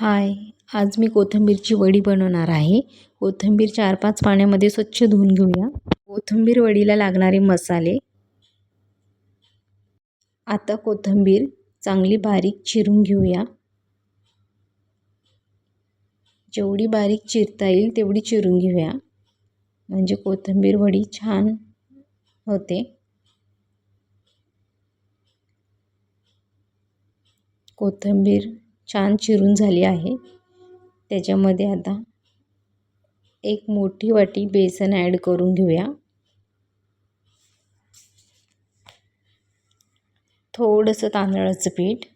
हाय. आज मी कोथिंबीरची वडी बनवणार आहे. कोथिंबीर 4-5 पाण्यामध्ये स्वच्छ धुवून घेऊया. कोथिंबीर वडीला लागणारे मसाले. आता कोथिंबीर चांगली बारीक चिरून घेऊया. जेवढी बारीक चिरता येईल तेवढी चिरून घेऊया, म्हणजे कोथिंबीर वडी छान होते. कोथिंबीर छान चिरून झाली आहे. त्याच्यामध्ये आता एक मोठी वाटी बेसन ॲड करून घेऊया. थोडंसं तांदळाचं पीठ,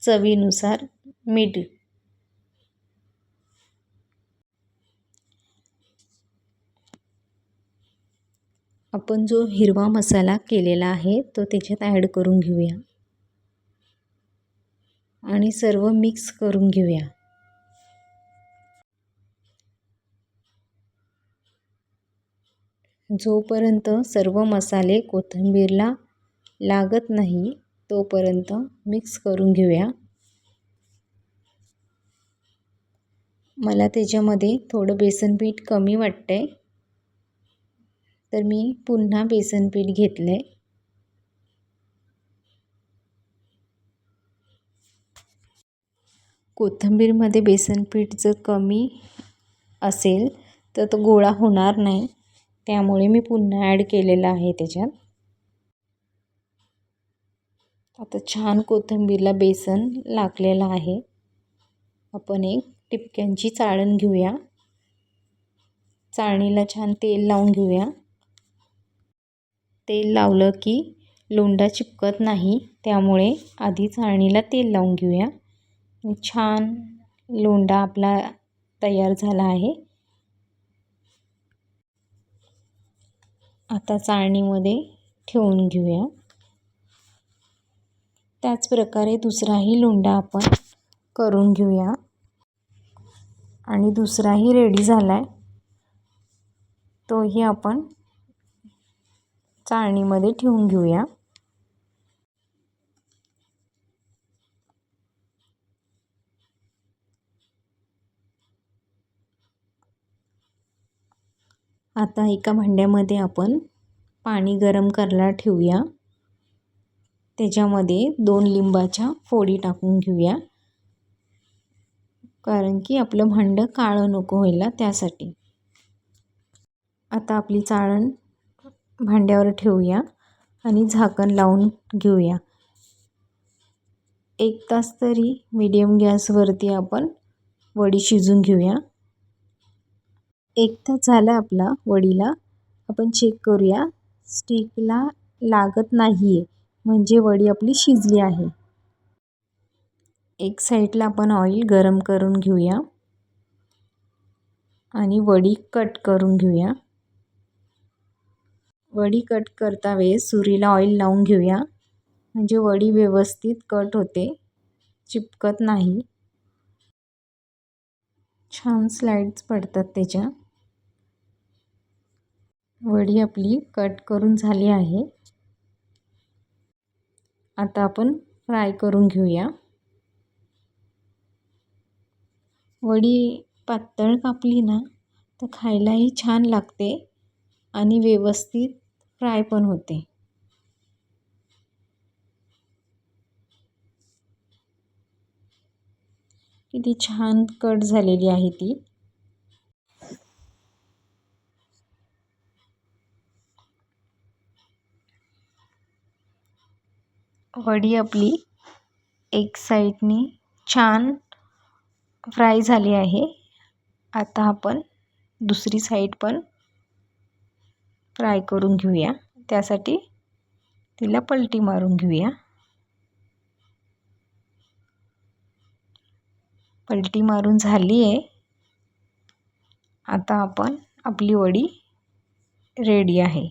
चवीनुसार मीठ. आपण जो हिरवा मसाला केलेला आहे तो त्याच्यात ॲड करून घेऊया आणि सर्व मिक्स करून घेऊया. जोपर्यंत सर्व मसाले कोथिंबीरला लागत नाही तोपर्यंत मिक्स करून घेऊया. मला त्याच्यामध्ये थोडं बेसन पीठ कमी वाटतंय, तर मी पुन्हा बेसन पीठ घेतले. कोथिंबीरमध्ये बेसन पीठ जर कमी असेल तर तो गोळा होणार नाही, त्यामुळे मी पुन्हा ॲड केलेला आहे त्याच्यात. आता छान कोथिंबीरला बेसन लागलेलं आहे. आपण एक टिपक्यांची चाळण घेऊया. चाळणीला छान तेल लावून घेऊया. तेल लावलं की लोंढा चिपकत नाही, त्यामुळे आधी चाळणीला तेल लावून घेऊया. छान लोंढा आपला तयार झाला आहे. आता चाळणीमध्ये ठेवून घेऊया. त्याच प्रकारे दुसराही लोंढा आपण करून घेऊया आणि दुसराही रेडी झालाय, तोही आपण चाळणीमध्ये ठेवून घेऊया. आता एका भांड्यामध्ये आपण पाणी गरम करायला ठेवूया. त्याच्यामध्ये 2 लिंबाच्या फोडी टाकून घेऊया, कारण की आपलं भांडं काळं नको व्हायला त्यासाठी. आता आपली चाळण भांड्यावर ठेवूया आणि झाकण लावून घेऊया. 1 तास तरी मीडियम गॅसवरती आपण वडी शिजून घेऊया. 1 तास झाला आपला वडीला. आपण चेक करूया, स्टिकला लागत नाही आहे, म्हणजे वडी आपली शिजली आहे. एक साईडला आपण ऑइल गरम करून घेऊया आणि वडी कट करून घेऊया. वडी कट करता वेळेस सुरीला ऑइल लावून घेऊया, म्हणजे वडी व्यवस्थित कट होते, चिपकत नाही. छान स्लाइड्स पडतात त्याच्या. वडी आपली कट करून झाली आहे. आता आपण फ्राय करून घेऊया. वडी पातळ कापली ना तर खायलाही छान लागते आणि व्यवस्थित फ्राय पण होते. किती छान कट झालेली आहे ती. वडी आपली एक साईडनी छान फ्राय झाली आहे. आता आपण दुसरी साईड पण फ्राय करून घेऊया. त्यासाठी तिला पलटी मारून घेऊया. पलटी मारून झाली आहे. आता आपली वडी रेडी आहे.